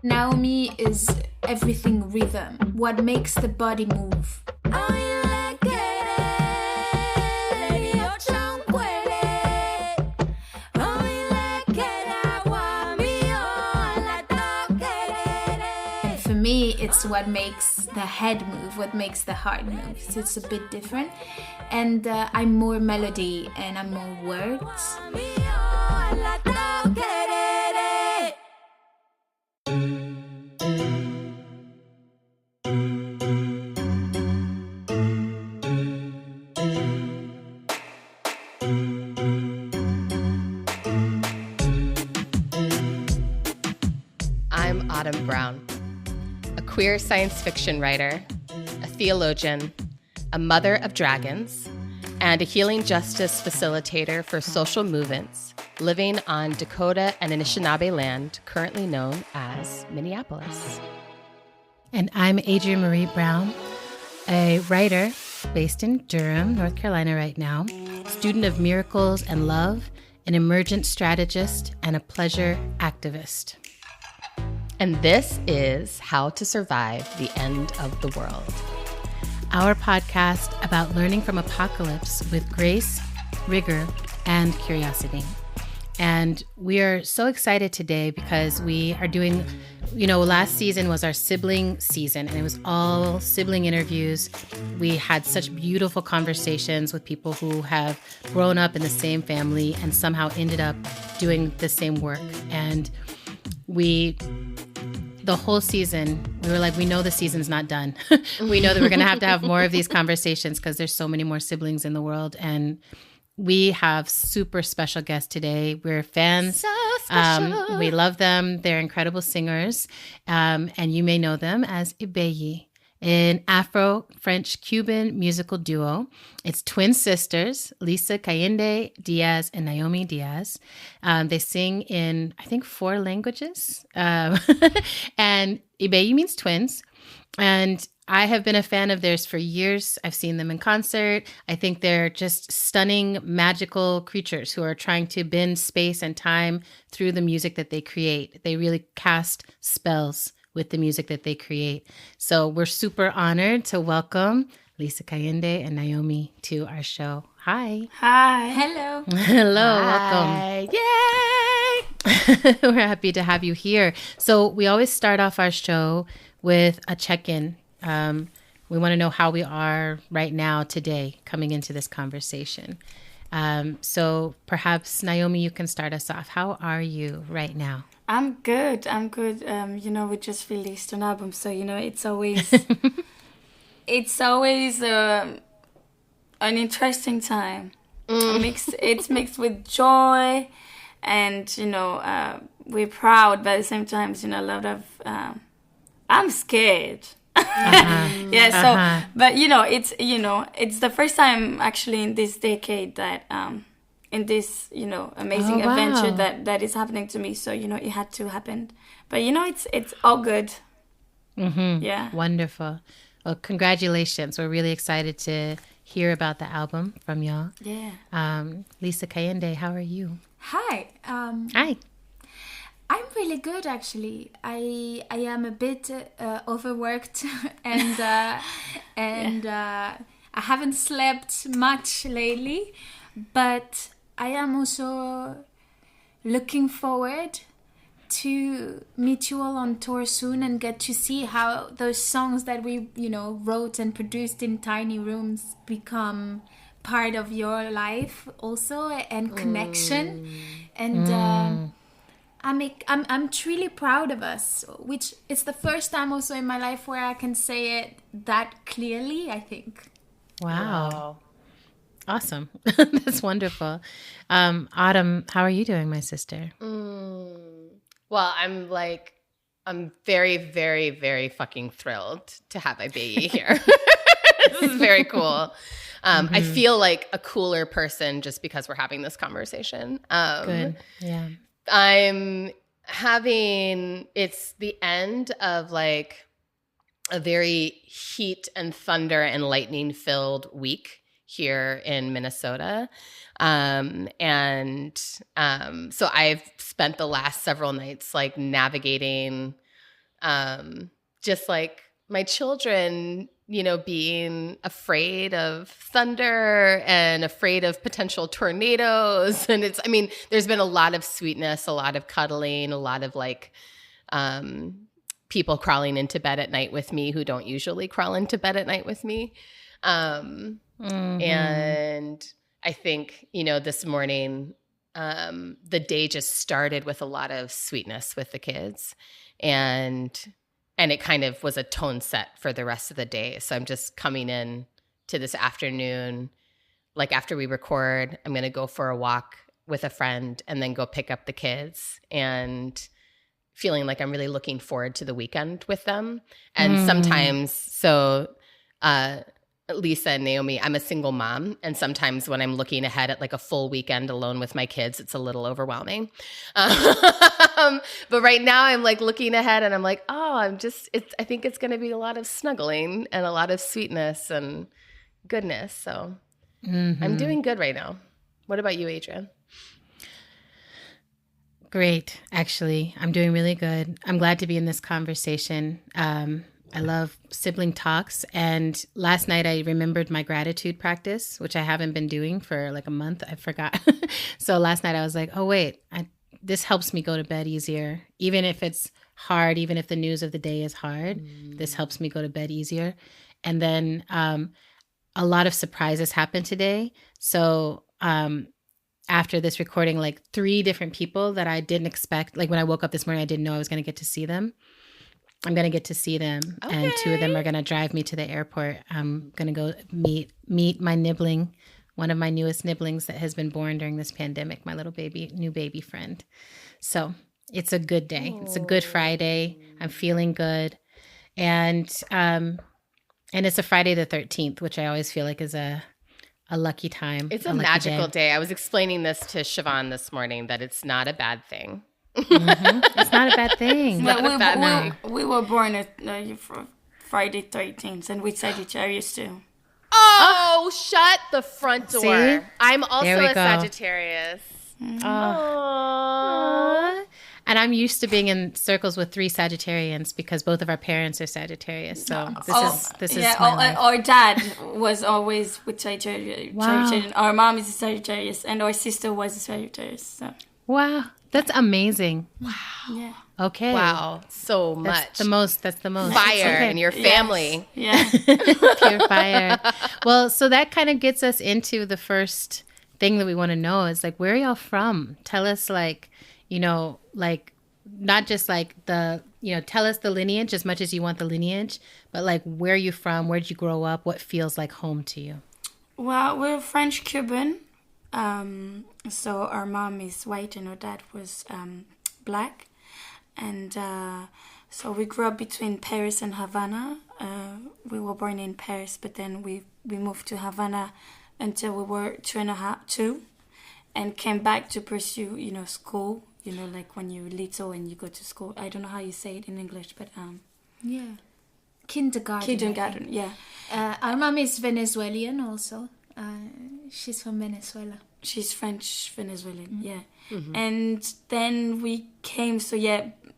Naomi is everything rhythm, what makes the body move. And for me, it's what makes the head move, what makes the heart move. So it's a bit different. And I'm more melody and I'm more words. I'm Autumn Brown, a queer science fiction writer, a theologian, a mother of dragons, and a healing justice facilitator for social movements living on Dakota and Anishinaabe land currently known as Minneapolis. And I'm Adrienne Marie Brown, a writer based in Durham, North Carolina right now, student of miracles and love, an emergent strategist, and a pleasure activist. And this is How to Survive the End of the World. Our podcast about learning from apocalypse with grace, rigor, and curiosity. And we are so excited today because we are doing, last season was our sibling season and it was all sibling interviews. We had such beautiful conversations with people who have grown up in the same family and somehow ended up doing the same work. And the whole season, we were like, we know the season's not done. We know that we're going to have more of these conversations because there's so many more siblings in the world. And we have super special guests today. We're fans. So special. We love them. They're incredible singers. And you may know them as IBEYI, an Afro-French-Cuban musical duo. It's twin sisters, Lisa Cayende Diaz and Naomi Diaz. They sing in, I think, 4 languages. And IBEYI means twins. And I have been a fan of theirs for years. I've seen them in concert. I think they're just stunning, magical creatures who are trying to bend space and time through the music that they create. They really cast spells with the music that they create. So we're super honored to welcome Lisa Cayende and Naomi to our show. Hi. Hi. Hello. Hello. Hi. Welcome. Yay! We're happy to have you here. So we always start off our show with a check-in. We want to know how we are right now today coming into this conversation. So perhaps, Naomi, you can start us off. How are you right now? I'm good. We just released an album, so it's always an interesting time. It's mixed with joy, and we're proud, but at the same time, a lot of I'm scared. But it's the first time actually in this decade that in this amazing adventure that is happening to me, so it had to happen, but it's all good. Yeah, wonderful. Well, congratulations. We're really excited to hear about the album from y'all. Lisa Cayende, how are you? Hi. Hi. I'm really good, actually. I am a bit overworked and I haven't slept much lately, but I am also looking forward to meet you all on tour soon and get to see how those songs that we wrote and produced in tiny rooms become part of your life also, and connection. And I'm truly proud of us, which is the first time also in my life where I can say it that clearly, I think. Wow. Awesome. That's wonderful. Autumn, how are you doing, my sister? Well, I'm very, very, very fucking thrilled to have IBEYI here. This is very cool. I feel like a cooler person just because we're having this conversation. Good. Yeah. It's the end of like a very heat and thunder and lightning filled week here in Minnesota. So I've spent the last several nights like navigating just like my children, being afraid of thunder and afraid of potential tornadoes. And there's been a lot of sweetness, a lot of cuddling, a lot of like people crawling into bed at night with me who don't usually crawl into bed at night with me. And I think, this morning, the day just started with a lot of sweetness with the kids, and it kind of was a tone set for the rest of the day. So I'm just coming in to this afternoon, like after we record, I'm going to go for a walk with a friend and then go pick up the kids, and feeling like I'm really looking forward to the weekend with them. And sometimes, Lisa and Naomi, I'm a single mom, and sometimes when I'm looking ahead at like a full weekend alone with my kids, it's a little overwhelming. But right now I'm like looking ahead and I'm like, I think it's going to be a lot of snuggling and a lot of sweetness and goodness. So I'm doing good right now. What about you, Adrienne? Great. Actually, I'm doing really good. I'm glad to be in this conversation. I love sibling talks. And last night I remembered my gratitude practice, which I haven't been doing for like a month. I forgot. So last night I was like, oh, wait, this helps me go to bed easier. Even if it's hard, even if the news of the day is hard, this helps me go to bed easier. And then a lot of surprises happened today. So after this recording, like 3 different people that I didn't expect, like when I woke up this morning, I didn't know I was going to get to see them. I'm going to get to see them. Okay. And 2 of them are going to drive me to the airport. I'm going to go meet my nibbling, one of my newest nibblings that has been born during this pandemic, my little new baby friend. So it's a good day. It's a good Friday. I'm feeling good. And it's a Friday the 13th, which I always feel like is a lucky time. It's a magical day. I was explaining this to Siobhan this morning, that it's not a bad thing. It's not a bad thing. We were born at Friday 13th, and with Sagittarius too. Oh, shut the front door. See? I'm also a Sagittarius. Aww. And I'm used to being in circles with 3 Sagittarians because both of our parents are Sagittarius. So this is my life. Our dad was always with Sagittarius. Wow. Our mom is a Sagittarius, and our sister was a Sagittarius. So. Wow. That's amazing. Wow. Yeah. Okay. Wow. So much. That's the most. Fire in your family. Yes. Yeah. Pure fire. Well, so that kind of gets us into the first thing that we want to know is like, where are y'all from? Tell us not just like tell us the lineage as much as you want the lineage, but like, where are you from? Where did you grow up? What feels like home to you? Well, we're French Cuban. So our mom is white and our dad was black. And so we grew up between Paris and Havana. We were born in Paris, but then we moved to Havana until we were 2, and came back to pursue, school. Like when you're little and you go to school. I don't know how you say it in English, but yeah, kindergarten. Yeah. Our mom is Venezuelan also. She's from Venezuela. She's French Venezuelan. Yeah. Mm-hmm. And then we came.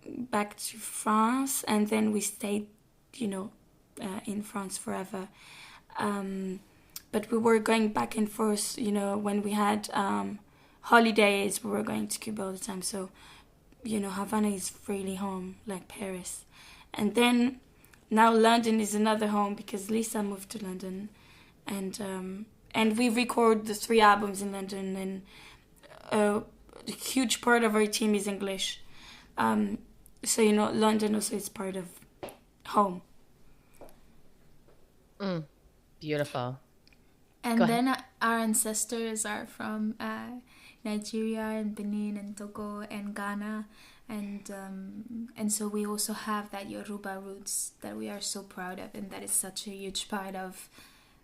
Back to France, and then we stayed, in France forever. But we were going back and forth. When we had holidays, we were going to Cuba all the time. So, Havana is really home, like Paris. And then now London is another home because Lisa moved to London, and we record the 3 albums in London, and a huge part of our team is English. So, London also is part of home. Beautiful. And then our ancestors are from Nigeria and Benin and Togo and Ghana. And so we also have that Yoruba roots that we are so proud of, and that is such a huge part of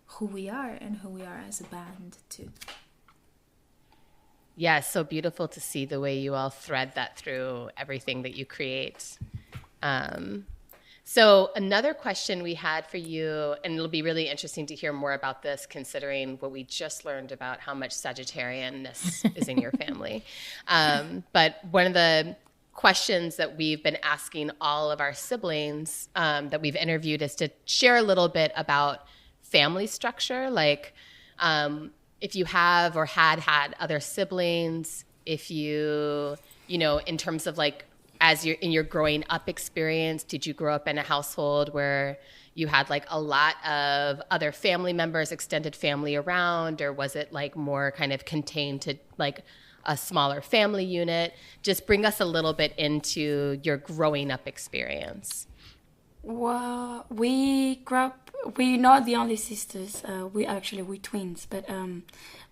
who we are and who we are as a band too. Yeah, it's so beautiful to see the way you all thread that through everything that you create. So another question we had for you, and it'll be really interesting to hear more about this considering what we just learned about how much Sagittarianness is in your family. But one of the questions that we've been asking all of our siblings that we've interviewed is to share a little bit about family structure, like if you have or had other siblings, if you know, in terms of like as you're in your growing up experience, did you grow up in a household where you had like a lot of other family members, extended family around, or was it like more kind of contained to like a smaller family unit? Just bring us a little bit into your growing up experience. Well, we grew up, we're not the only sisters. We're twins, but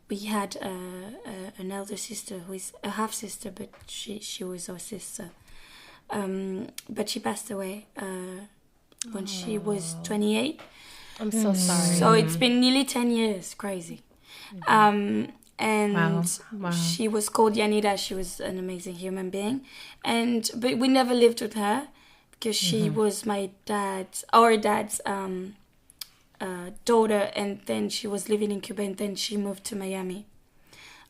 we had an elder sister who is a half sister, but she was our sister. But she passed away when she was 28. I'm so sorry. So it's been nearly 10 years. Crazy. And Wow. she was called Yanira. She was an amazing human being. But we never lived with her because she was our dad's daughter, and then she was living in Cuba, and then she moved to Miami.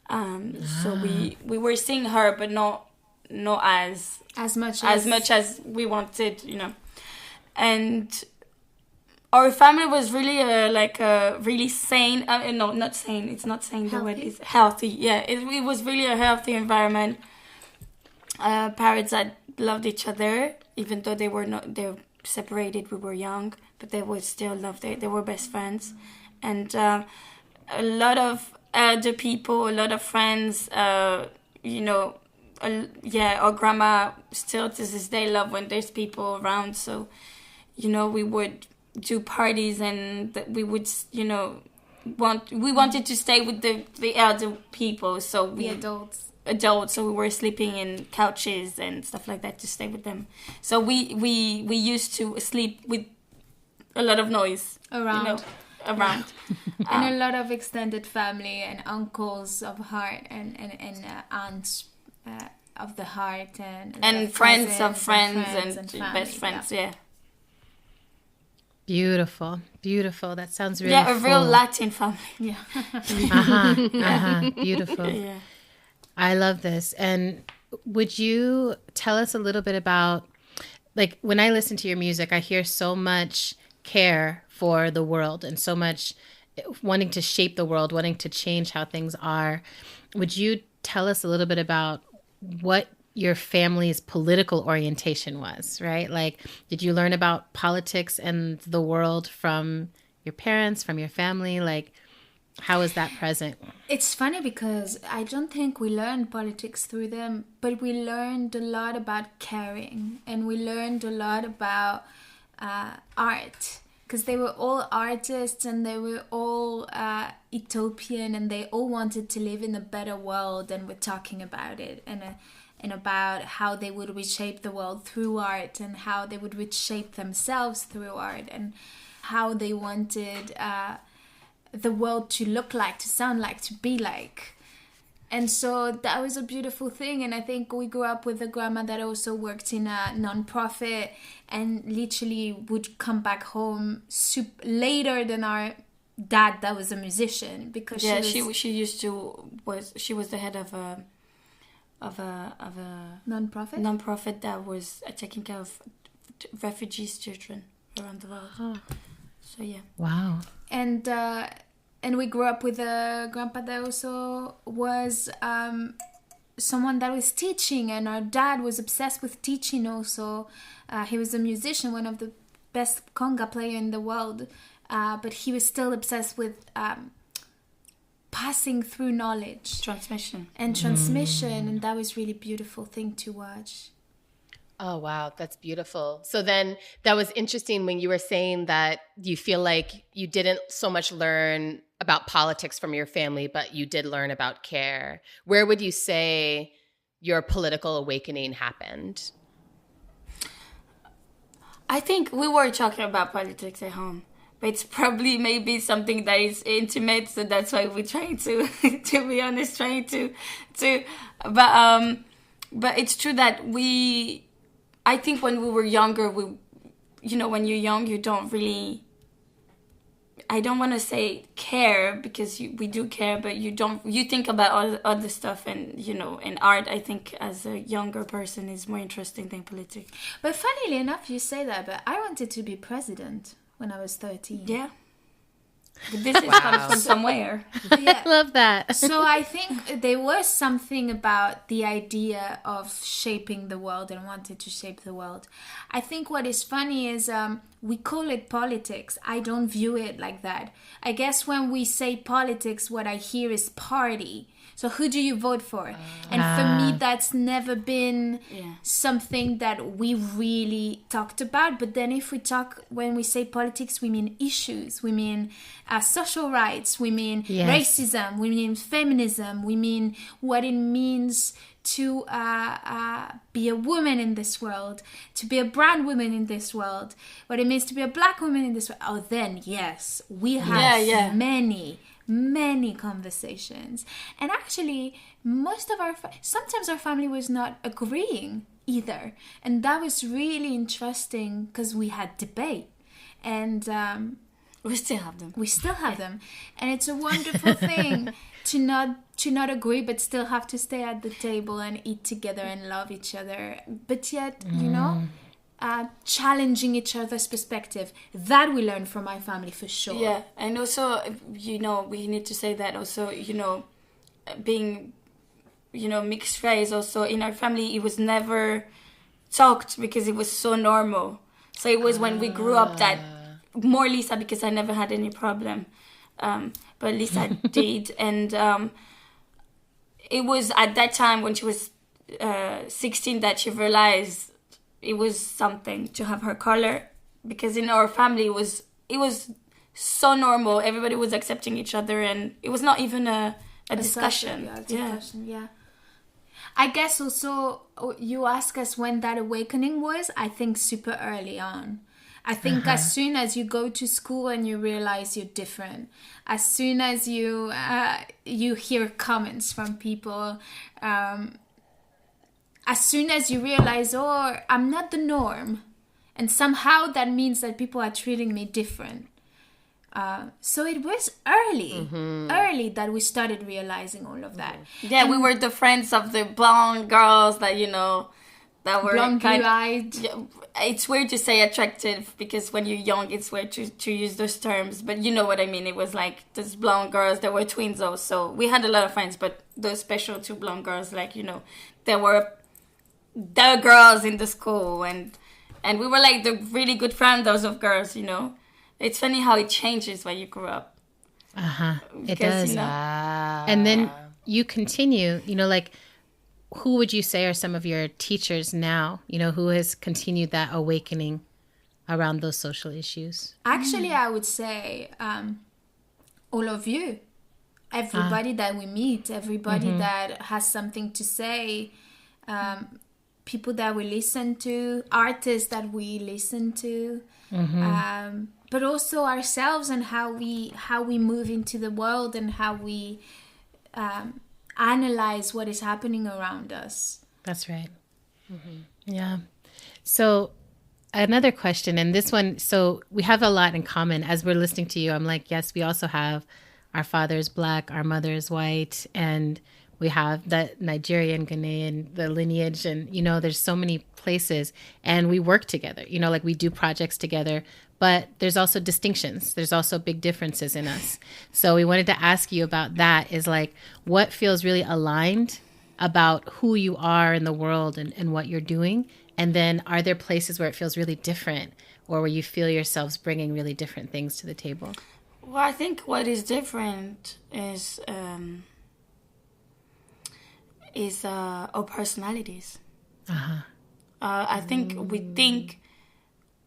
So we were seeing her, but not as much as we wanted, you know. And our family was really really sane. No, not sane. It's not sane. The word is healthy. Yeah, it was really a healthy environment. Parents that loved each other, even though they're separated. We were young, but they would still love. They were best friends, and a lot of elder people, a lot of friends. You know, our grandma still to this day love when there's people around. So, you know, we would do parties, and we would, you know, we wanted to stay with the elder people, so The adults. So we were sleeping in couches and stuff like that to stay with them. So we used to sleep with a lot of noise Around. you know, around. And a lot of extended family and uncles of heart and aunts of the heart and friends of friends and family, best friends. Yeah. Beautiful. That sounds really A real full. Latin family. Yeah. Beautiful. Yeah. I love this. And would you tell us a little bit about, like, when I listen to your music, I hear so much care for the world and so much wanting to shape the world, wanting to change how things are. Would you tell us a little bit about what your family's political orientation was, right? Like, did you learn about politics and the world from your parents, from your family? Like, how is that present? It's funny because I don't think we learned politics through them, but we learned a lot about caring, and we learned a lot about art, because they were all artists and they were all utopian, and they all wanted to live in a better world, and we're talking about it, and about how they would reshape the world through art, and how they would reshape themselves through art, and how they wanted the world to look like, to sound like, to be like. And so that was a beautiful thing. And I think we grew up with a grandma that also worked in a non-profit and literally would come back home later than our dad that was a musician, because she was the head of a non-profit that was taking care of refugees children around the world. So yeah. Wow. And we grew up with a grandpa that also was someone that was teaching, and our dad was obsessed with teaching also. He was a musician, one of the best conga player in the world, but he was still obsessed with passing through knowledge. Transmission. And that was really beautiful thing to watch. Oh, wow. That's beautiful. So then that was interesting when you were saying that you feel like you didn't so much learn about politics from your family, but you did learn about care. Where would you say your political awakening happened? I think we were talking about politics at home, but it's probably maybe something that is intimate, so that's why we're trying to be honest, but it's true that I think when we were younger, when you're young, you don't really I don't want to say care, because we do care, but you think about all the other stuff, and in art, I think as a younger person is more interesting than politics. But funnily enough, you say that, but I wanted to be president when I was 13. Yeah. The business comes from somewhere. Yeah. I love that. So I think there was something about the idea of shaping the world and wanted to shape the world. I think what is funny is we call it politics. I don't view it like that. I guess when we say politics, what I hear is party. So who do you vote for? And for me, that's never been something that we really talked about. But then when we say politics, we mean issues. We mean social rights. We mean racism. We mean feminism. We mean what it means to be a woman in this world, to be a brown woman in this world, what it means to be a black woman in this world. Oh, then, yes, we have many conversations. And actually, sometimes our family was not agreeing either. And that was really interesting because we had debate. And we still have them. And it's a wonderful thing to not agree, but still have to stay at the table and eat together and love each other. But yet, challenging each other's perspective. That we learned from my family for sure. Yeah, and also, we need to say that also, being, mixed race also in our family, it was never talked because it was so normal. So it was when we grew up that, more Lisa, because I never had any problem. But Lisa did. And it was at that time when she was 16 that she realized it was something to have her color, because in our family it was so normal. Everybody was accepting each other, and it was not even a discussion. Yeah. I guess also you ask us when that awakening was. I think super early on. I think as soon as you go to school and you realize you're different, as soon as you hear comments from people, as soon as you realize, I'm not the norm, and somehow that means that people are treating me different. So it was early that we started realizing all of that. Yeah, and we were the friends of the blonde girls that, that were blonde, blue-eyed. It's weird to say attractive, because when you're young, it's weird to use those terms. But you know what I mean. It was like those blonde girls that were twins also. We had a lot of friends, but those special two blonde girls, like, they were the girls in the school, and we were like the really good friends of girls. It's funny how it changes when you grow up. It does. And then you continue, who would you say are some of your teachers now, who has continued that awakening around those social issues? Actually, I would say all of you, everybody that we meet, everybody that has something to say, people that we listen to, artists that we listen to, but also ourselves, and how we move into the world, and how we analyze what is happening around us. That's right. Yeah. So another question, and this one, so we have a lot in common. As we're listening to you, I'm like, yes, we also have, our father is black, our mother is white, and we have the Nigerian, Ghanaian, the lineage, and, there's so many places, and we work together, like we do projects together, but there's also distinctions. There's also big differences in us. So we wanted to ask you about that, is like, what feels really aligned about who you are in the world and what you're doing? And then are there places where it feels really different, or where you feel yourselves bringing really different things to the table? Well, I think what is different is our personalities. I think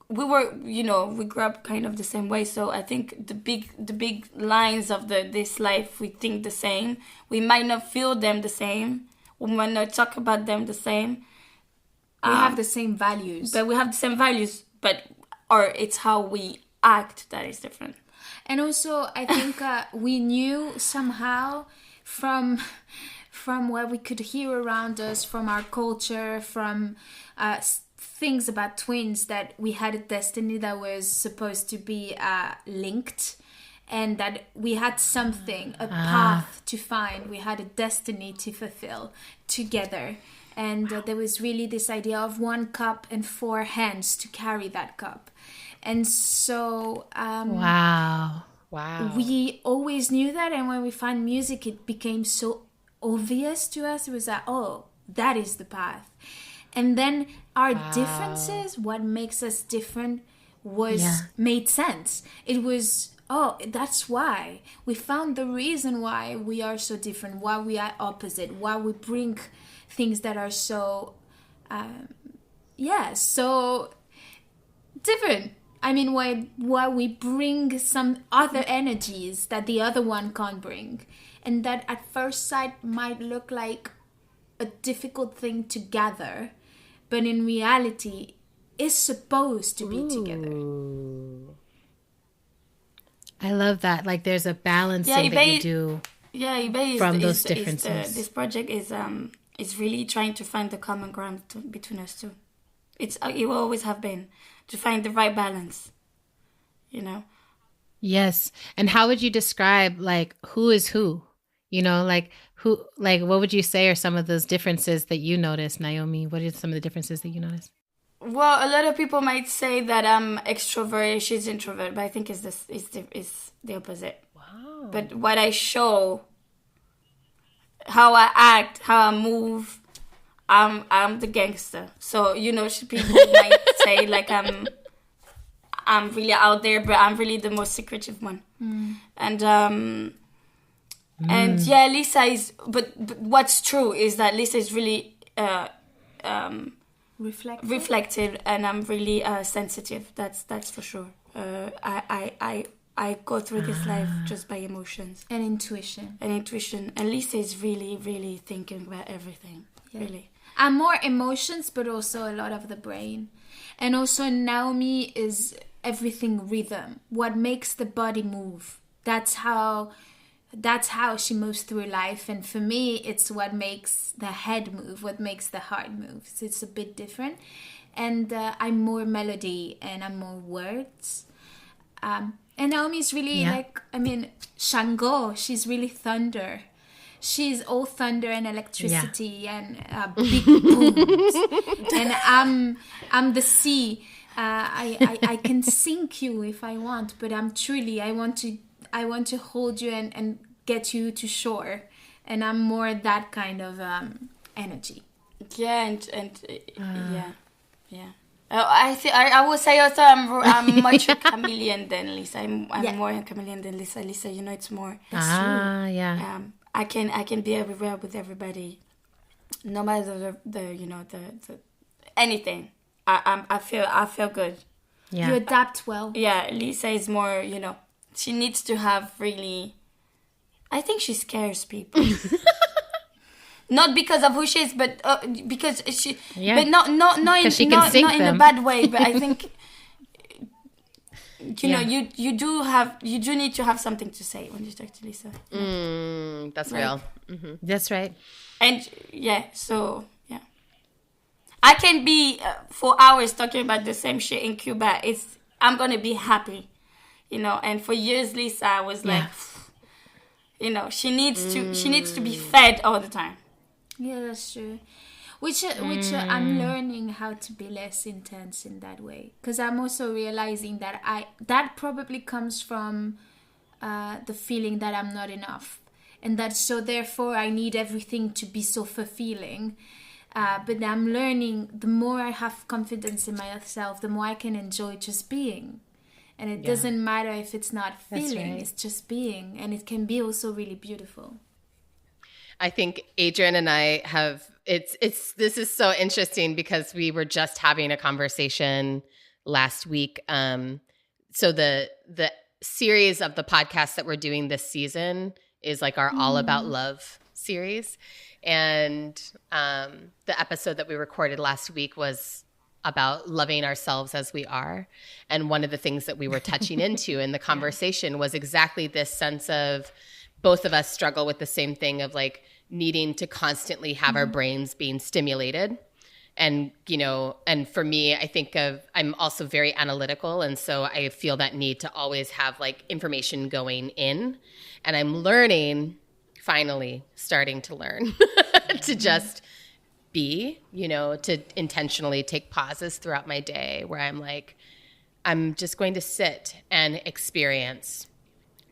we were, we grew up kind of the same way. So I think the big lines of this life, we think the same. We might not feel them the same. We might not talk about them the same. We have the same values. But we have the same values, or it's how we act that is different. And also, I think we knew somehow from what we could hear around us, from our culture, from things about twins, that we had a destiny that was supposed to be linked. and that we had something, a path to find. We had a destiny to fulfill together. And there was really this idea of one cup and 4 hands to carry that cup. And so Wow. we always knew that. And when we found music, it became so obvious to us. It was like, oh, that is the path. And then our differences, what makes us different, made sense. It was, oh, that's why. We found the reason why we are so different, why we are opposite, why we bring things that are so, so different. I mean, why we bring some other energies that the other one can't bring. And that at first sight might look like a difficult thing to gather, but in reality is supposed to be together. I love that. Like there's a balancing that you do IBEYI from those differences. This project is really trying to find the common ground between us two. It will always have been, to find the right balance, you know? Yes. And how would you describe like who is who? You know, like who, like what would you say are some of those differences that you notice, Naomi? What are some of the differences that you notice? Well, a lot of people might say that I'm extrovert, she's introvert, but I think it's the opposite. Wow. But what I show, how I act, how I move, I'm the gangster. So, you know, people might say like I'm really out there, but I'm really the most secretive one. And yeah, Lisa is, but what's true is that Lisa is really reflective, and I'm really sensitive. That's for sure. I go through this life just by emotions And intuition. And Lisa is really, really thinking about everything. Yeah. Really. I'm more emotions, but also a lot of the brain. And also Naomi is everything rhythm. What makes the body move. That's how she moves through life. And for me, it's what makes the head move, what makes the heart move. So it's a bit different. And I'm more melody and I'm more words. And Naomi's really Shango, she's really thunder. She's all thunder and electricity and big booms. And I'm the sea. I can sink you if I want, but I want to hold you and get you to shore. And I'm more that kind of energy. Yeah, yeah. I would say also I'm much a chameleon than Lisa. I'm more a chameleon than Lisa. Lisa, you know, it's more. That's true. Yeah. I can be everywhere with everybody, no matter the anything. I feel good. Yeah. You adapt well. Yeah, Lisa is more, you know, she needs to have really. I think she scares people. Not because of who she is, but because she. Yeah. But not in the bad way. But I think. You know, you do need to have something to say when you talk to Lisa. That's real. Mm-hmm. That's right. And I can be for hours talking about the same shit in Cuba. I'm gonna be happy, you know. And for years, Lisa was like, you know, she needs to be fed all the time. Yeah, that's true. Which I'm learning how to be less intense in that way. Because I'm also realizing that probably comes from the feeling that I'm not enough. And that so therefore I need everything to be so fulfilling. But I'm learning, the more I have confidence in myself, the more I can enjoy just being. And it doesn't matter if it's not feeling, it's just being. And it can be also really beautiful. I think Adrian and I have this is so interesting because we were just having a conversation last week. So the series of the podcast that we're doing this season is like our All About Love series. And the episode that we recorded last week was about loving ourselves as we are. And one of the things that we were touching into in the conversation was exactly this sense of both of us struggle with the same thing of like needing to constantly have our brains being stimulated. And, and for me, I'm also very analytical. And so I feel that need to always have like information going in. And I'm learning, finally starting to learn to just be, to intentionally take pauses throughout my day where I'm like, I'm just going to sit and experience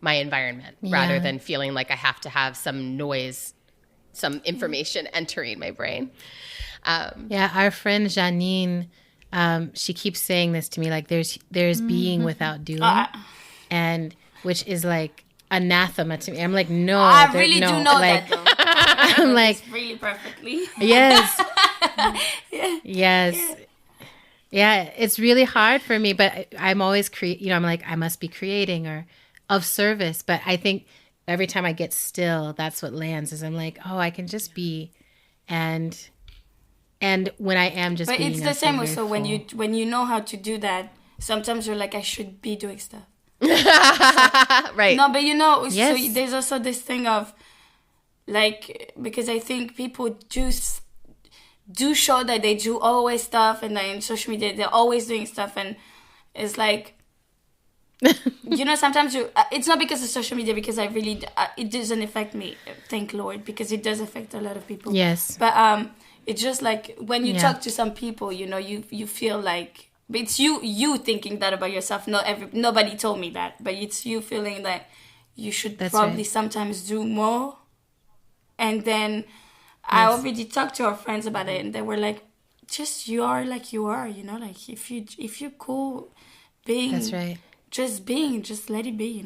my environment rather than feeling like I have to have some noise, some information entering my brain. Our friend Janine, she keeps saying this to me, like there's being without doing, and which is like anathema to me. I'm like, no, I really do know like, that though. I'm like, it's really perfectly. Yes, yes. Yeah, it's really hard for me, but I'm always I'm like, I must be creating or of service. But I think every time I get still, that's what lands. Is I'm like, oh, I can just be, and when I am just, but being, it's the same also full. when you know how to do that. Sometimes you're like, I should be doing stuff. Right. No, but Yes. so there's also this thing of like, because I think people do show that they do always stuff, and then in social media they're always doing stuff, and it's like sometimes it's not because of social media, because I really it doesn't affect me, thank Lord, because it does affect a lot of people. Yes, but it's just like when you talk to some people, you feel like it's you thinking that about yourself. Nobody told me that, but it's you feeling that you should probably sometimes do more. And then I already talked to our friends about it, and they were like, just you are like you are, like if you're cool being, that's right. Just let it be,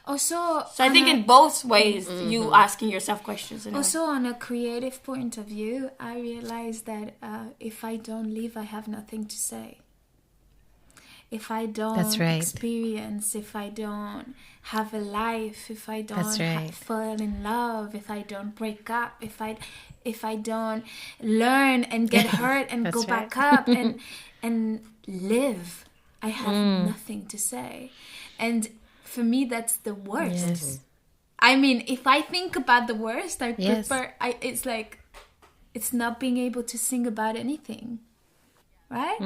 Also, so I think in both ways, you asking yourself questions. Also, on a creative point of view, I realized that if I don't live, I have nothing to say. If I don't experience, if I don't have a life, if I don't fall in love, if I don't break up, if I don't learn and get hurt and go back up and live, I have nothing to say. And for me, that's the worst. Yes. I mean, if I think about the worst, I prefer. It's like it's not being able to sing about anything. Right?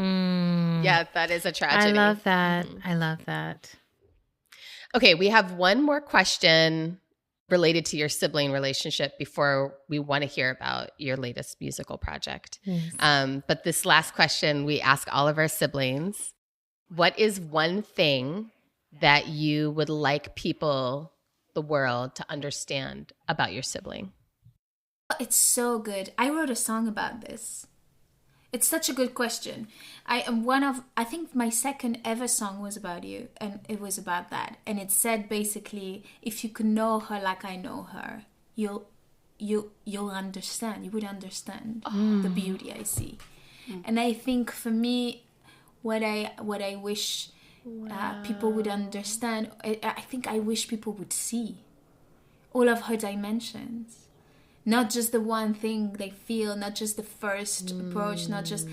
Yeah, that is a tragedy. I love that. I love that. Okay, we have one more question related to your sibling relationship before we want to hear about your latest musical project. Yes. But this last question we ask all of our siblings. What is one thing that you would like people, the world, to understand about your sibling? It's so good. I wrote a song about this. It's such a good question. I think my second ever song was about you, and it was about that. And it said basically, if you could know her like I know her, you'll understand. You would understand the beauty I see. And I think for me, what I wish people would understand, I think I wish people would see all of her dimensions. Not just the one thing they feel, not just the first approach, not just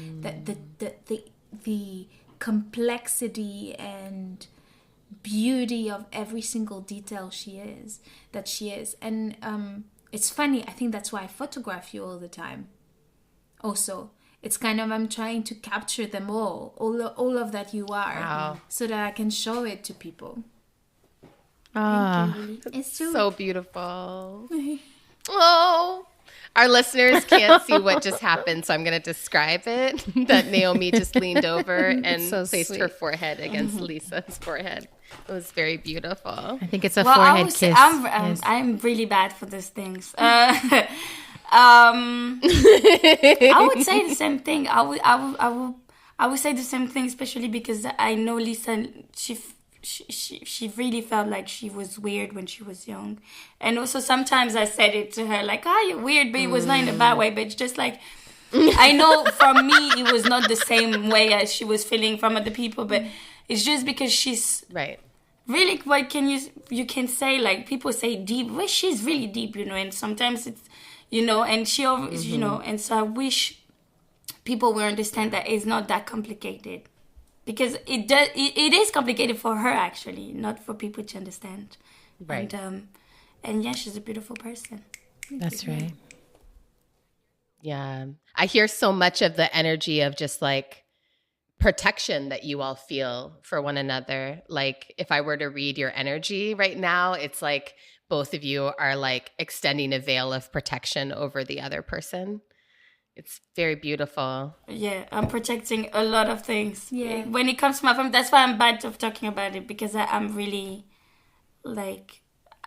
the complexity and beauty of every single detail she is. And it's funny, I think that's why I photograph you all the time. Also, it's kind of, I'm trying to capture them all of that you are, so that I can show it to people. It's so beautiful. Oh, our listeners can't see what just happened, so I'm going to describe it. That Naomi just leaned over and placed her forehead against Lisa's forehead. It was very beautiful. I think it's a forehead kiss. I'm really bad for these things. I would say the same thing. I would say the same thing, especially because I know Lisa. She really felt like she was weird when she was young. And also sometimes I said it to her like, you're weird, but it was not in a bad way, but it's just like, I know from me it was not the same way as she was feeling from other people, but it's just because she's really, what can you can say, like people say deep, well, she's really deep, and sometimes it's, and she always, and so I wish people will understand that it's not that complicated. Because it is complicated for her, actually, not for people to understand. Right. And yeah, she's a beautiful person. That's right. Yeah. I hear so much of the energy of just like protection that you all feel for one another. Like if I were to read your energy right now, it's like both of you are like extending a veil of protection over the other person. It's very beautiful. Yeah, I'm protecting a lot of things. Yeah. When it comes to my family, that's why I'm bad of talking about it, because I'm really, like,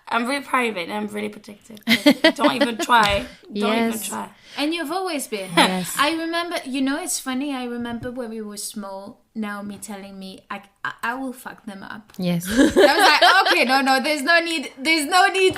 I'm really private. I'm really protective. Like, don't even try. Don't even try. And you've always been. Yes. I remember, it's funny. I remember when we were small, Naomi telling me, I will fuck them up. Yes. I was like, okay, no, there's no need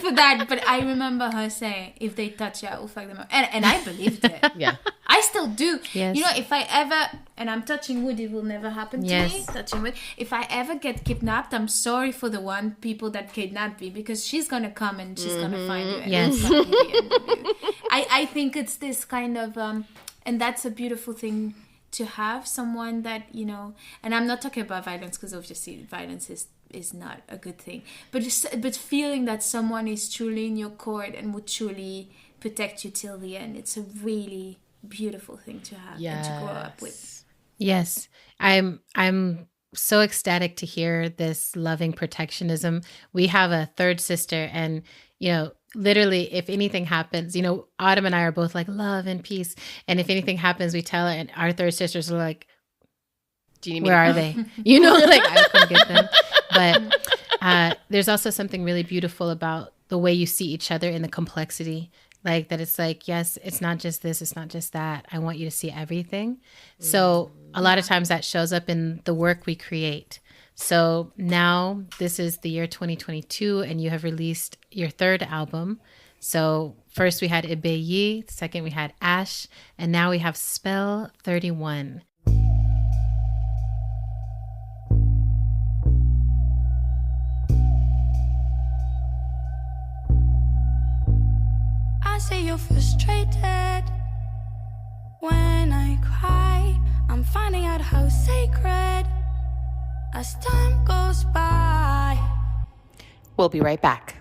for that. But I remember her saying, if they touch you, I will fuck them up. And I believed it. Yeah. I still do. Yes. If I ever, and I'm touching wood, it will never happen to me, touching wood. If I ever get kidnapped, I'm sorry for the people that kidnapped me, because she's going to come and she's going to find you. And Yes. fuck you at the end of it. I think it's this kind of, and that's a beautiful thing to have, someone that, and I'm not talking about violence, because obviously violence is not a good thing, but feeling that someone is truly in your court and would truly protect you till the end. It's a really beautiful thing to have and to grow up with. Yes. I'm so ecstatic to hear this loving protectionism. We have a third sister, and literally, if anything happens, Autumn and I are both like love and peace. And if anything happens, we tell her, and our third sisters are like, do you need me where are they? Like I come get them. But there's also something really beautiful about the way you see each other in the complexity. Like that it's like, yes, it's not just this, it's not just that. I want you to see everything. So a lot of times that shows up in the work we create. So now this is the year 2022, and you have released your third album. So first we had IBEYI, second we had Ash, and now we have Spell 31. I see you're frustrated when I cry. I'm finding out how sacred as time goes by. We'll be right back.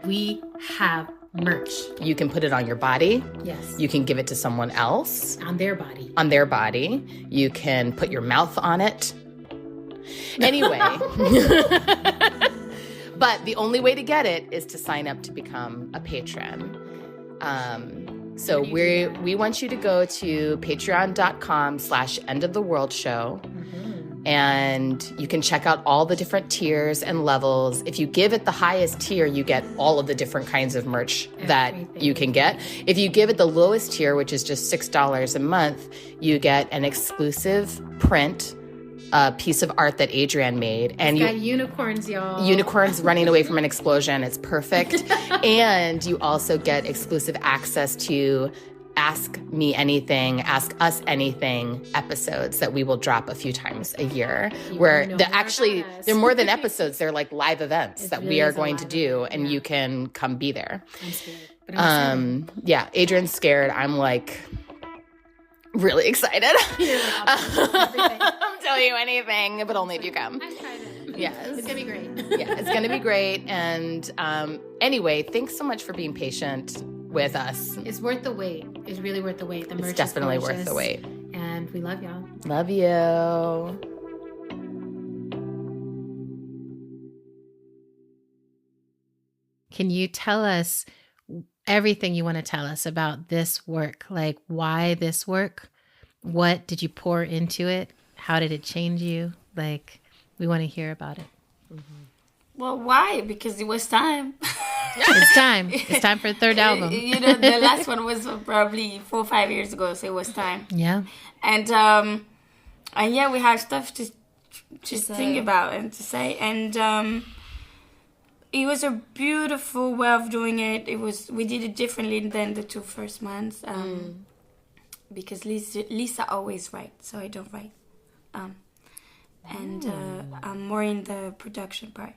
We have merch. You can put it on your body. Yes. You can give it to someone else. On their body. On their body. You can put your mouth on it. Anyway. But the only way to get it is to sign up to become a patron. So we want you to go to patreon.com/endoftheworldshow. And you can check out all the different tiers and levels. If you give it the highest tier, you get all of the different kinds of merch that you can get. If you give it the lowest tier, which is just $6 a month, you get an exclusive print, a piece of art that Adrienne made. And It's got unicorns, y'all. Unicorns running away from an explosion. It's perfect. And you also get exclusive access to Ask Me Anything, Ask Us Anything episodes that we will drop a few times a year. Where they're more than episodes. They're like live events that we are going to do, and you can come be there. I'm scared. But I'm excited. Yeah, Adrienne's scared. I'm like really excited. I'll tell you anything, but only if you come. I'm excited. Yes. It's going to be great. Yeah, it's going to be great. And anyway, thanks so much for being patient with us. It's worth the wait. It's really worth the wait. The merch It's definitely is worth the wait. And we love y'all. Love you. Can you tell us everything you want to tell us about this work? Like, why this work? What did you pour into it? How did it change you? Like, we want to hear about it. Well, why? Because it was time. It's time. It's time for the third album. The last one was probably 4 or 5 years ago, so it was time. Yeah. And yeah, we have stuff to think about and to say. And it was a beautiful way of doing it. We did it differently than the 2 first months. Because Lisa always writes, so I don't write. And I'm more in the production part.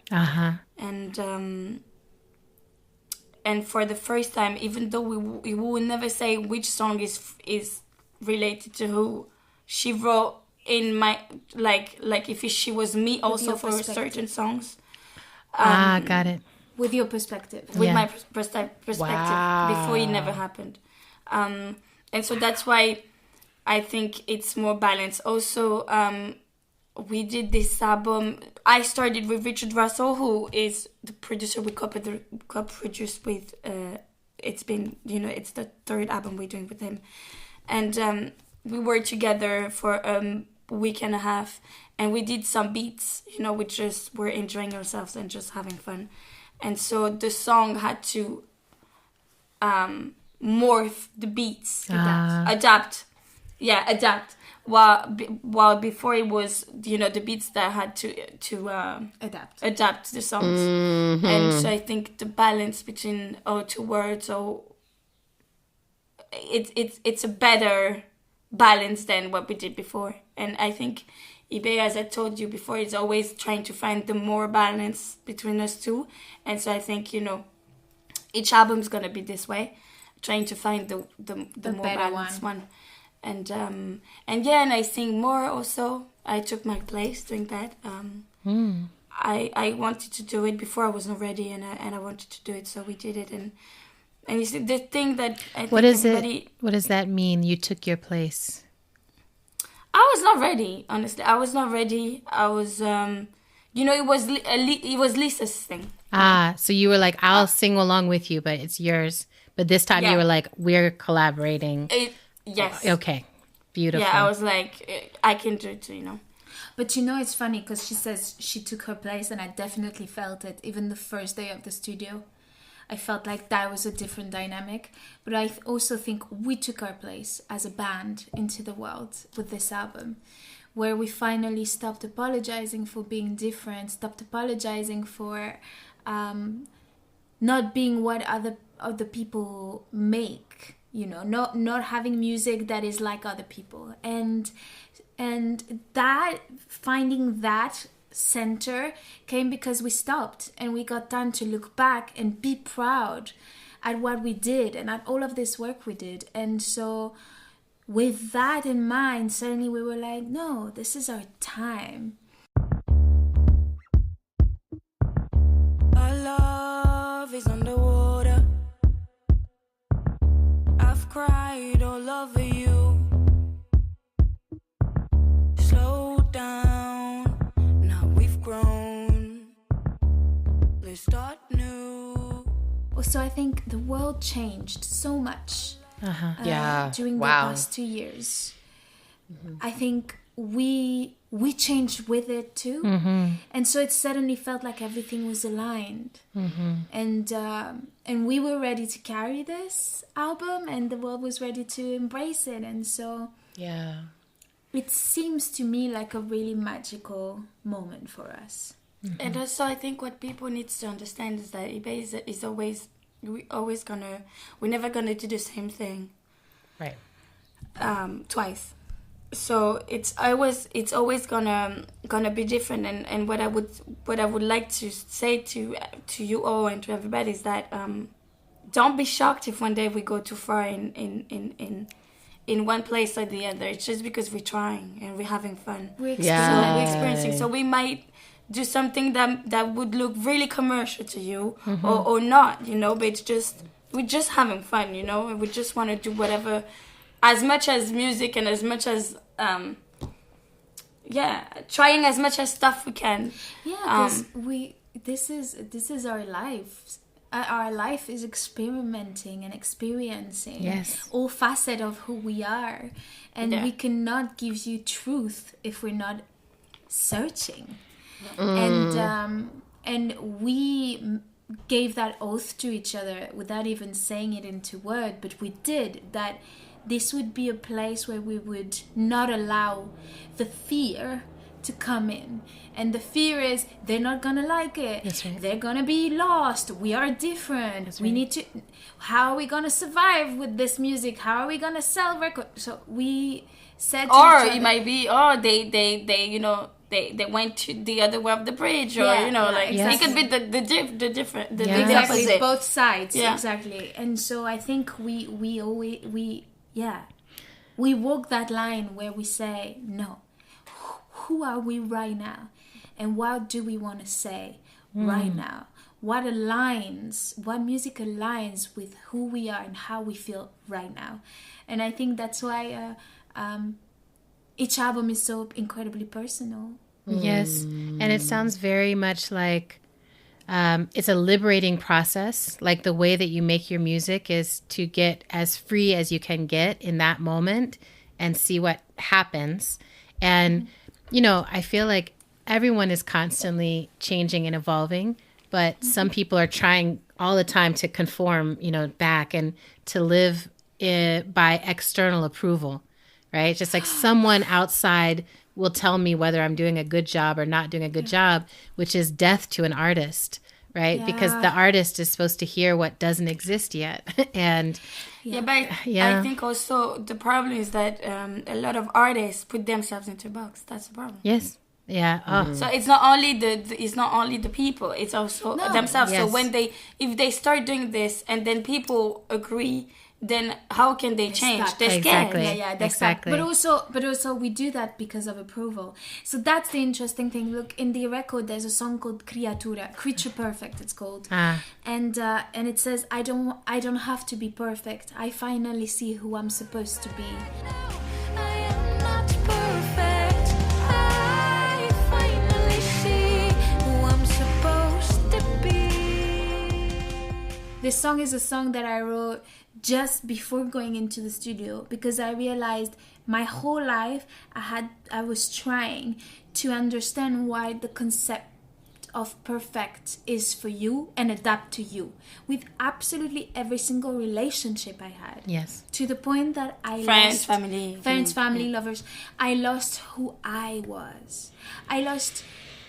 And for the first time, even though we will never say which song is related to who, she wrote in my like if she was me also for certain songs. Got it. With your perspective. with my perspective Wow. before it never happened. And so that's why I think it's more balanced. Also, we did this album. I started with Richard Russell, who is the producer we co-produced with. It's been, it's the third album we're doing with him. And we were together for a week and a half, and we did some beats, we just were enjoying ourselves and just having fun. And so the song had to morph the beats, adapt. While before it was, the beats that had to adapt the songs. Mm-hmm. And so I think the balance between two words, it's a better balance than what we did before. And I think IBEYI, as I told you before, is always trying to find the more balance between us two. And so I think, each album's gonna be this way, trying to find the more balanced one. And I sing more also. I took my place doing that. I wanted to do it before I was not ready, and I wanted to do it, so we did it. And you see, the thing that I What think is everybody... it? What does that mean? You took your place. I was not ready, honestly. I was not ready. I was, it was Lisa's thing. So you were like, I'll sing along with you, but it's yours. But this time you were like, we're collaborating. Yes. Okay. Beautiful. Yeah, I was like, I can do it too, But it's funny because she says she took her place, and I definitely felt it. Even the first day of the studio, I felt like that was a different dynamic. But I also think we took our place as a band into the world with this album, where we finally stopped apologizing for being different, stopped apologizing for not being what other people make, not having music that is like other people. And that, finding that center came because we stopped and we got time to look back and be proud at what we did and at all of this work we did. And so with that in mind, suddenly we were like, no, this is our time. Our love is underwater. I've cried all over you. Slow down, now we've grown. Let's start new. Also, I think the world changed so much during the past 2 years. I think we changed with it too, and so it suddenly felt like everything was aligned, and we were ready to carry this album, and the world was ready to embrace it. And so it seems to me like a really magical moment for us. And also, I think what people need to understand is that IBEYI is always, we're never gonna do the same thing, Right. Twice. So it's always gonna be different. And what I would like to say to you all and to everybody is that don't be shocked if one day we go too far in one place or the other. It's just because we're trying and we're having fun. We're experiencing. So we might do something that would look really commercial to you, or not, but it's just, we're just having fun, and we just want to do whatever, as much as music and as much as trying as much as stuff we can. Because this is our life. Our life is experimenting and experiencing all facets of who we are, and we cannot give you truth if we're not searching. And we gave that oath to each other without even saying it into word, but we did, that this would be a place where we would not allow the fear to come in. And the fear is they're not gonna like it. That's right. They're gonna be lost. We are different. That's we right. need to. How are we gonna survive with this music? How are we gonna sell records? So we said, Or to each it other, might be, they went to the other way of the bridge, or it could be the different, the exactly opposite. both sides. Yeah. Exactly. And so I think we always walk that line where we say, no, who are we right now, and what do we want to say right now? What music aligns with who we are and how we feel right now? And I think that's why each album is so incredibly personal. Yes. And it sounds very much like it's a liberating process. Like the way that you make your music is to get as free as you can get in that moment and see what happens. And, I feel like everyone is constantly changing and evolving, but some people are trying all the time to conform, back and to live by external approval, right? Just like someone outside will tell me whether I'm doing a good job or not doing a good job, which is death to an artist, right? Yeah. Because the artist is supposed to hear what doesn't exist yet. And but I think also the problem is that a lot of artists put themselves into a box. That's the problem. yes. Yeah. Oh. So it's not only the people, it's also themselves. Yes. So if they start doing this and then people agree, then how can they change? stuck. They're scared. Exactly. That's Exactly. But also we do that because of approval. So that's the interesting thing. Look, in the record there's a song called Creature Perfect it's called. And it says I don't have to be perfect. I finally see who I'm supposed to be. I am not perfect. I finally see who I'm supposed to be. This song is a song that I wrote just before going into the studio because I realized my whole life I was trying to understand why the concept of perfect is for you and adapt to you with absolutely every single relationship I had. Yes. To the point that I Friends, lost family. lovers. I lost who I was. I lost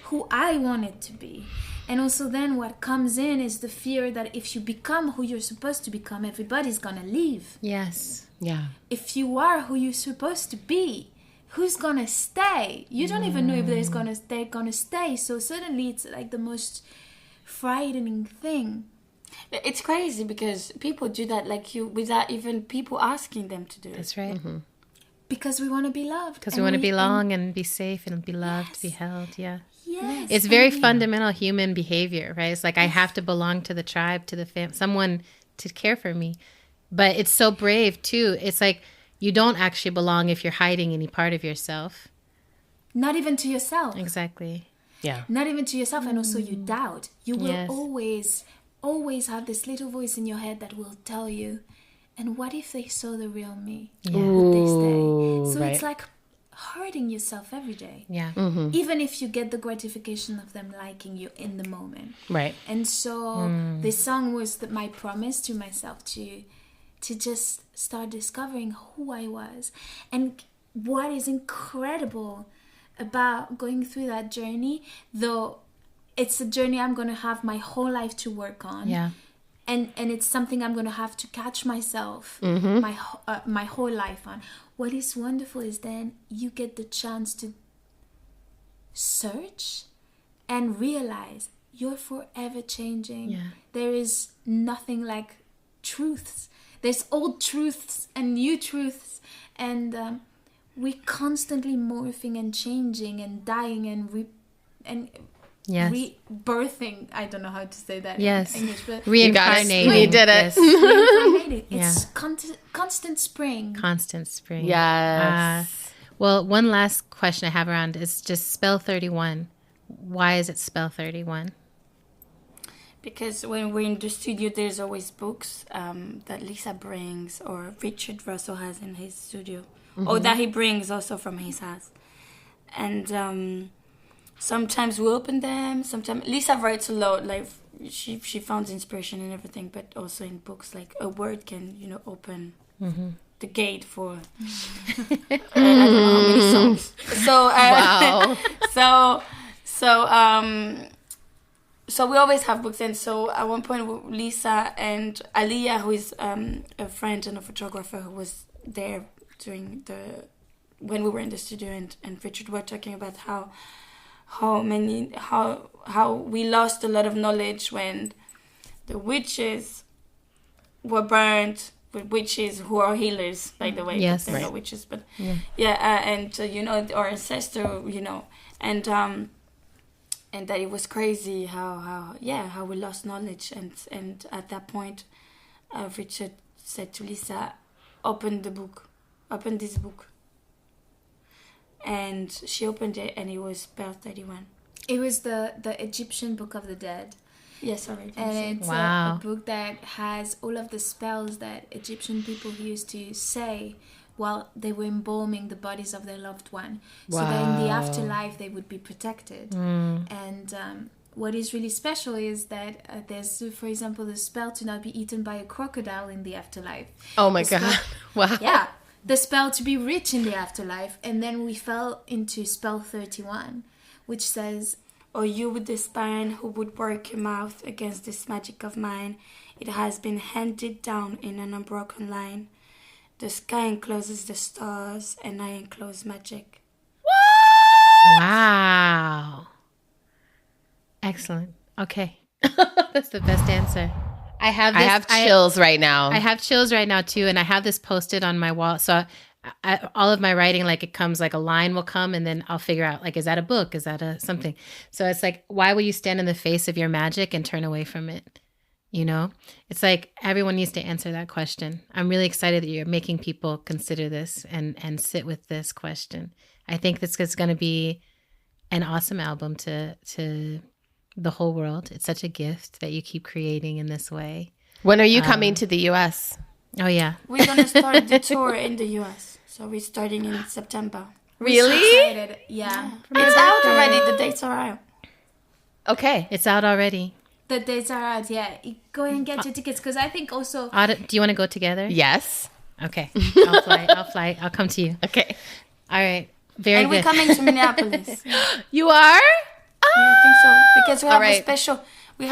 who I wanted to be. And also then what comes in is the fear that if you become who you're supposed to become, everybody's gonna leave. Yes. Yeah. If you are who you're supposed to be, who's gonna stay? You don't even know if they're gonna stay. So suddenly it's like the most frightening thing. It's crazy because people do that without even people asking them to do it. That's right. Because we want to be loved. Because we want to belong and be safe and be loved, be held. Yeah. Yes. It's very fundamental human behavior, right? It's like I have to belong to the tribe, to the someone to care for me. But it's so brave too. It's like you don't actually belong if you're hiding any part of yourself. Not even to yourself. Exactly. Yeah. Not even to yourself. And also you doubt. You will Yes. always have this little voice in your head that will tell you, and what if they saw the real me? Yeah. Would they stay? So right. it's like hurting yourself every day. Yeah. Even if you get the gratification of them liking you in the moment. Right. And so this song was my promise to myself to just start discovering who I was. And what is incredible about going through that journey, though it's a journey I'm going to have my whole life to work on. Yeah. And it's something I'm going to have to catch myself my whole life on. What is wonderful is then you get the chance to search and realize you're forever changing. Yeah. There is nothing like truths. There's old truths and new truths. And we're constantly morphing and changing and dying and Yes. rebirthing. I don't know how to say that Yes. in English, but Reincarnating. You did it. Yes. reincarnating. Yeah. It's constant spring. Constant spring. Yes. Well, one last question I have around is just spell 31. Why is it spell 31? Because when we're in the studio, there's always books that Lisa brings or Richard Russell has in his studio, or that he brings also from his house. And sometimes we open them. Sometimes Lisa writes a lot. Like she found inspiration in everything, but also in books. Like a word can open the gate for I don't know how many songs. So Wow. So we always have books, and so at one point Lisa and Aliyah, who is a friend and a photographer who was there when we were in the studio, and Richard were talking about how we lost a lot of knowledge when the witches were burned, with witches who are healers, by the way. Yes. But they're not witches, but and that it was crazy how we lost knowledge, and at that point, Richard said to Lisa, open this book, and she opened it, and it was spell 31. It was the Egyptian Book of the Dead. Yes, sorry. And it's Wow. a book that has all of the spells that Egyptian people used to say while they were embalming the bodies of their loved one. So that in the afterlife they would be protected. And what is really special is that there's, for example, the spell to not be eaten by a crocodile in the afterlife. Oh my The spell- God. Wow. Yeah. The spell to be rich in the afterlife. And then we fell into spell 31, which says, "O you with the spine who would work your mouth against this magic of mine, it has been handed down in an unbroken line. The sky encloses the stars, and I enclose magic." Wow. Excellent. Okay. That's the best answer. I have chills right now. I have chills right now too, and I have this posted on my wall. So all of my writing, like it comes like a line will come, and then I'll figure out like, is that a book? Is that a something? So it's like, why will you stand in the face of your magic and turn away from it? You know, it's like everyone needs to answer that question. I'm really excited that you're making people consider this and sit with this question. I think this is going to be an awesome album to the whole world. It's such a gift that you keep creating in this way. When are you coming to the U.S.? Oh yeah. We're going to start the tour in the US. So we're starting in September. Really? excited. Yeah. It's out already. The dates are out. Okay. It's out already. The dates are out, yeah. Go ahead and get your tickets, because I think also... Do you want to go together? Yes. Okay. I'll fly. I'll come to you. Okay. All right. Very And good. we're coming to Minneapolis. You are? Yeah, I think so, because we have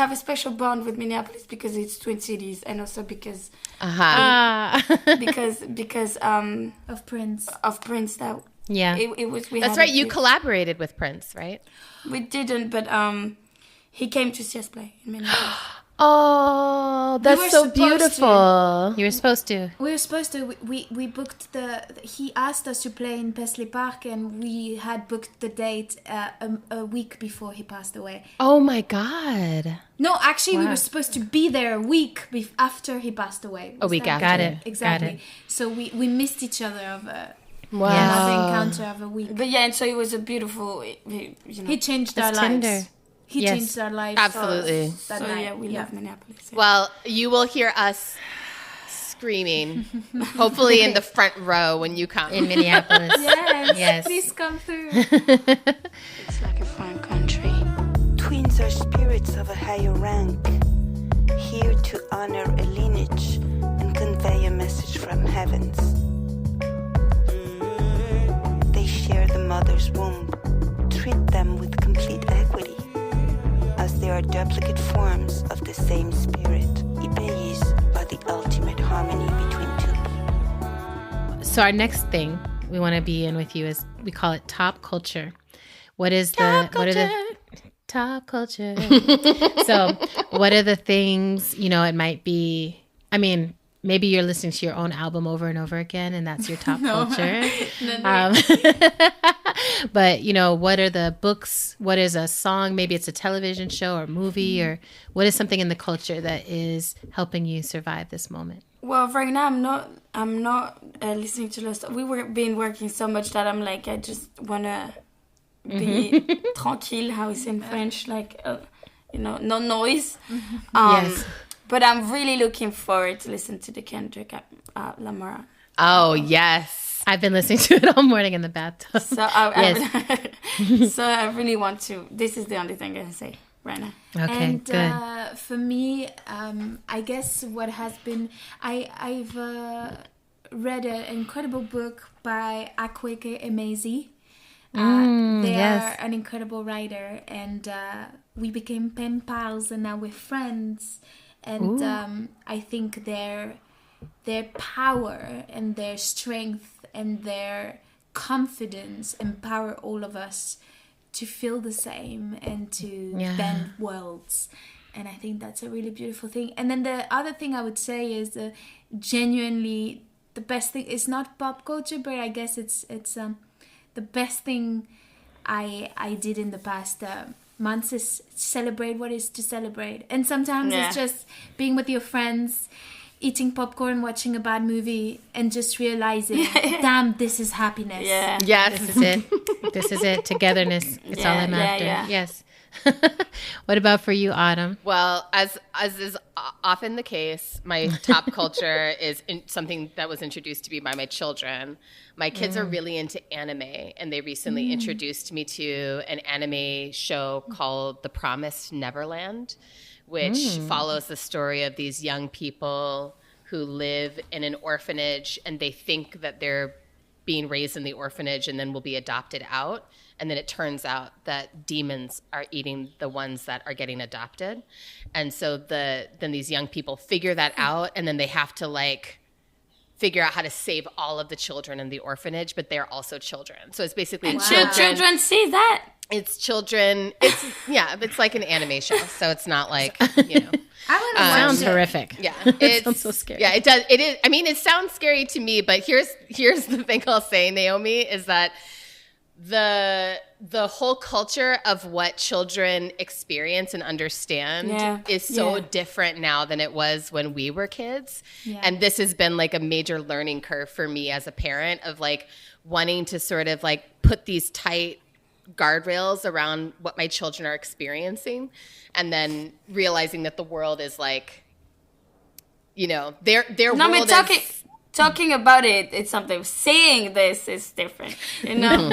Alright. a special bond with Minneapolis, because it's Twin Cities, and also because because Of Prince. of Prince. That Yeah. it was. We That's had right. a You big- collaborated with Prince, right? We didn't, but he came to see us play in Minneapolis. Oh, were that's so supposed to. beautiful. You were supposed to. We were supposed to. We booked he asked us to play in Paisley Park, and we had booked the date a week before he passed away. Oh my God. No, actually, we were supposed to be there a week after he passed away. A week after. Got it. Exactly. Got it. So we missed each other of Wow. another encounter of a week. But yeah, and so it was a beautiful. He changed our That's lives. tender. He Yes. changed our lives. Absolutely. That So night. yeah, we love Minneapolis. Yeah. Well, you will hear us screaming, hopefully in the front row when you come. In Minneapolis. Yes, Yes. please come through. It's like a foreign country. Twins are spirits of a higher rank, here to honor a lineage and convey a message from heavens. They share the mother's womb, treat them with complete equity, as they are duplicate forms of the same spirit. IBEYIs are the ultimate harmony between two people. So our next thing we want to be in with you is, we call it top culture. What are the top culture? So what are the things, it might be, maybe you're listening to your own album over and over again, and that's your top culture. But, what are the books? What is a song? Maybe it's a television show or movie, or what is something in the culture that is helping you survive this moment? Well, right now I'm not listening to lots. Been working so much that I'm like, I just wanna be tranquille, how it's in French, like no noise. Yes. But I'm really looking forward to listen to the Kendrick Lamar. Oh, yes. I've been listening to it all morning in the bathtub. So so I really want to. This is the only thing I can say right now. Okay, And good. for me, I guess what has been, I've read an incredible book by Akwaeke Emezi. They yes. are an incredible writer, and we became pen pals, and now we're friends. And I think their power and their strength and their confidence empower all of us to feel the same and to bend worlds. And I think that's a really beautiful thing. And then the other thing I would say is genuinely the best thing. It's not pop culture, but I guess it's the best thing I did in the past months is celebrate what is to celebrate. And sometimes Yeah. it's just being with your friends, eating popcorn, watching a bad movie, and just realizing, damn, this is happiness. Yeah. Yes. This is it. This is it. Togetherness. It's all Yeah, I'm yeah, after. yeah. Yes. What about for you, Autumn? Well, as is often the case, my top culture is something that was introduced to me by my children. My kids are really into anime, and they recently introduced me to an anime show called The Promised Neverland, which follows the story of these young people who live in an orphanage, and they think that they're being raised in the orphanage and then will be adopted out. And then it turns out that demons are eating the ones that are getting adopted. And so then these young people figure that out, and then they have to like figure out how to save all of the children in the orphanage, but they're also children. So it's basically And children see that. It's children. It's like an anime show. So it's not like, I want to Sounds watch it. horrific. Yeah, it sounds so scary. Yeah, it does. It is. I mean, it sounds scary to me, but here's the thing I'll say, Naomi, is that the whole culture of what children experience and understand is so different now than it was when we were kids. Yeah. And this has been like a major learning curve for me as a parent of like wanting to sort of like put these tight guardrails around what my children are experiencing, and then realizing that the world is like, their No, I mean, world is talking about it, it's something. Saying this is different, No,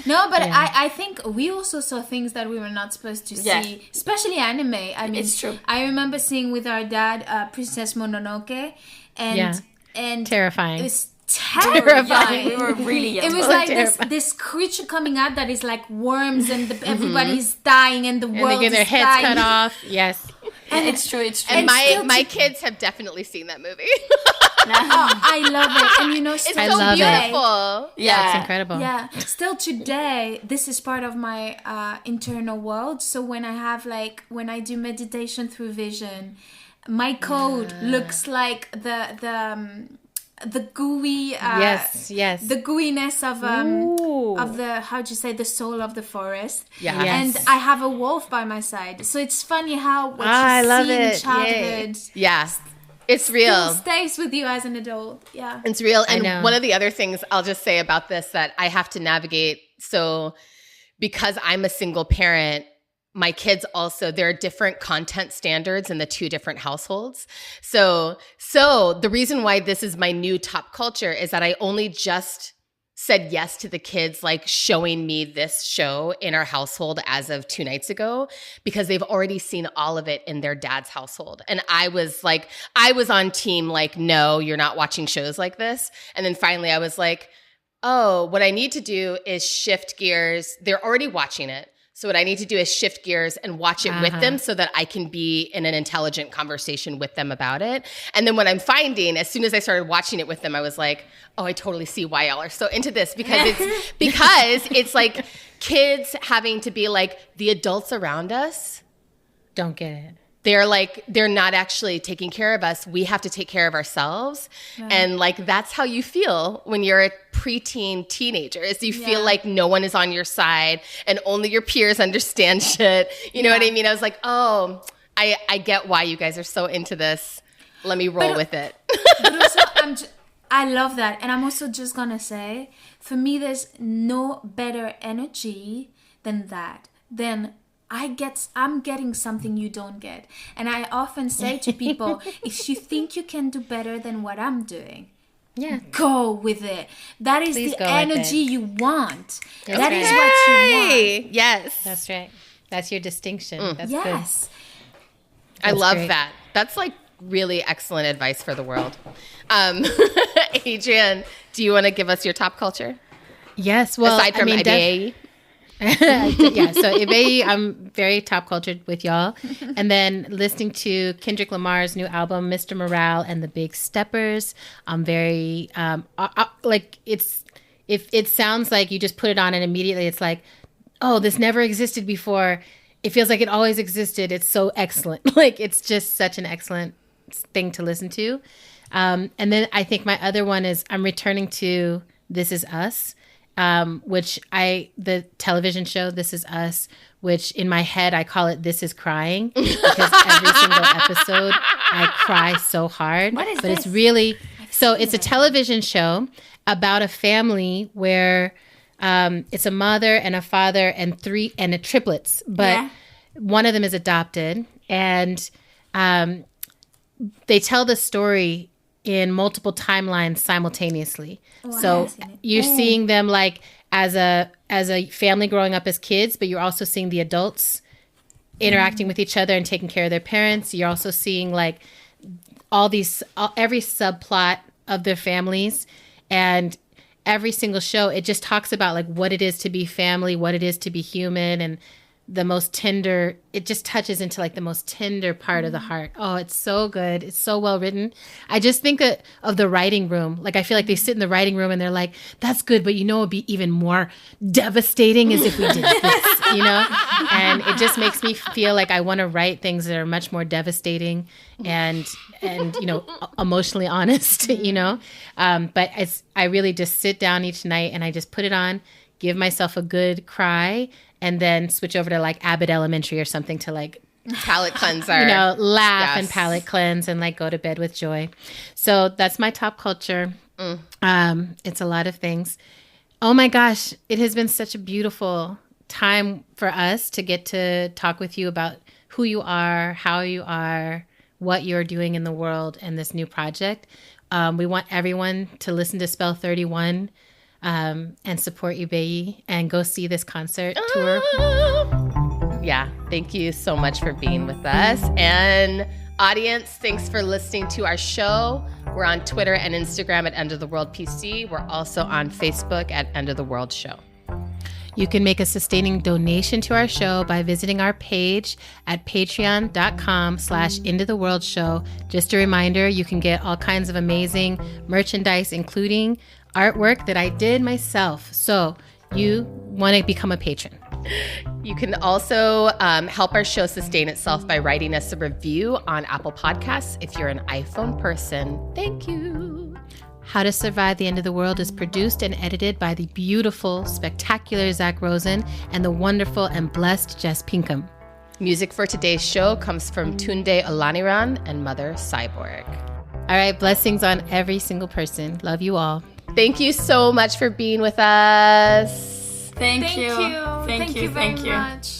but I think we also saw things that we were not supposed to see, Yeah. especially anime. I mean, It's true. I remember seeing with our dad Princess Mononoke, and Terrifying. it was terrifying. We were really young. It was like this creature coming out that is like worms, and everybody's dying, and the And world they get their is heads dying. cut off. Yes. And it's true. It's true. And still my to- kids have definitely seen that movie. Oh, I love it, and It's still I so love it. today, beautiful. yeah, It's incredible. Yeah, still today, this is part of my internal world. So when I do meditation through vision, my code looks like the gooey Yes. the gooiness of Ooh. the, how do you say, the soul of the forest. Yeah. Yes. And I have a wolf by my side, so it's funny how what I you love see in it. childhood Yeah. It's still real. stays with you as an adult. Yeah. It's real. I know. And one of the other things I'll just say about this that I have to navigate. So because I'm a single parent, my kids also, there are different content standards in the two different households. So the reason why this is my new top culture is that I only just said yes to the kids like showing me this show in our household as of 2 nights ago, because they've already seen all of it in their dad's household. And I was on team like, no, you're not watching shows like this. And then finally I was like, oh, what I need to do is shift gears. They're already watching it. So what I need to do is shift gears and watch it with them so that I can be in an intelligent conversation with them about it. And then what I'm finding, as soon as I started watching it with them, I was like, oh, I totally see why y'all are so into this, because it's like kids having to be like, the adults around us, Don't get it. they're not actually taking care of us. We have to take care of ourselves. Right. And like, that's how you feel when you're a preteen teenager, is you feel like no one is on your side and only your peers understand shit. You know what I mean? I was like, oh, I get why you guys are so into this. Let me roll with it. But also, I love that. And I'm also just going to say, for me, there's no better energy than that. I'm getting something you don't get. And I often say to people, if you think you can do better than what I'm doing, go with it. That is Please the go with energy it. you want. That's That is right. what you want. Hey, yes. That's right. That's your distinction. That's Yes. I That's love great. that. That's like really excellent advice for the world. Adrienne, do you want to give us your top culture? good. Yes. Well, Aside from IBEYI? yeah, so IBEYI, I'm very top cultured with y'all. And then listening to Kendrick Lamar's new album, Mr. Morale and the Big Steppers. I'm very, like, if it sounds like you just put it on and immediately it's like, oh, this never existed before. It feels like it always existed. It's so excellent. Like, it's just such an excellent thing to listen to. And then I think my other one is I'm returning to This Is Us. which the television show This Is Us, which in my head I call it This Is Crying, because every single episode I cry so hard. What is but this? It's really it's a television show about a family where it's a mother and a father and a triplets, but one of them is adopted, and they tell the story in multiple timelines simultaneously. So you're seeing them like as a family growing up as kids, but you're also seeing the adults interacting with each other and taking care of their parents. You're also seeing like every subplot of their families, and every single show, it just talks about like what it is to be family, what it is to be human, and the most tender, it just touches into like the most tender part of the heart. Oh, it's so good. It's so well written. I just think of the writing room. Like I feel like they sit in the writing room and they're like, that's good, but it would be even more devastating as if we did this, And it just makes me feel like I want to write things that are much more devastating and emotionally honest, But I really just sit down each night and I just put it on, give myself a good cry, and then switch over to like Abbott Elementary or something to like palate cleanser, laugh and palate cleanse and like go to bed with joy. So that's my top culture. It's a lot of things. Oh my gosh, it has been such a beautiful time for us to get to talk with you about who you are, how you are, what you're doing in the world, and this new project. We want everyone to listen to Spell 31 and support IBEYI and go see this concert tour. Yeah, thank you so much for being with us. And audience, thanks for listening to our show. We're on Twitter and Instagram at End of the World PC. We're also on Facebook at End of the World Show. You can make a sustaining donation to our show by visiting our page at patreon.com/IntoTheWorldShow. Just a reminder, you can get all kinds of amazing merchandise, including artwork that I did myself. So you want to become a patron. You can also help our show sustain itself by writing us a review on Apple Podcasts if you're an iPhone person. Thank you. How to Survive the End of the World is produced and edited by the beautiful, spectacular Zach Rosen and the wonderful and blessed Jess Pinkham. Music for today's show comes from Tunde Olaniran and Mother Cyborg. All right, blessings on every single person. Love you all. Thank you so much for being with us. Thank you. Thank you very much.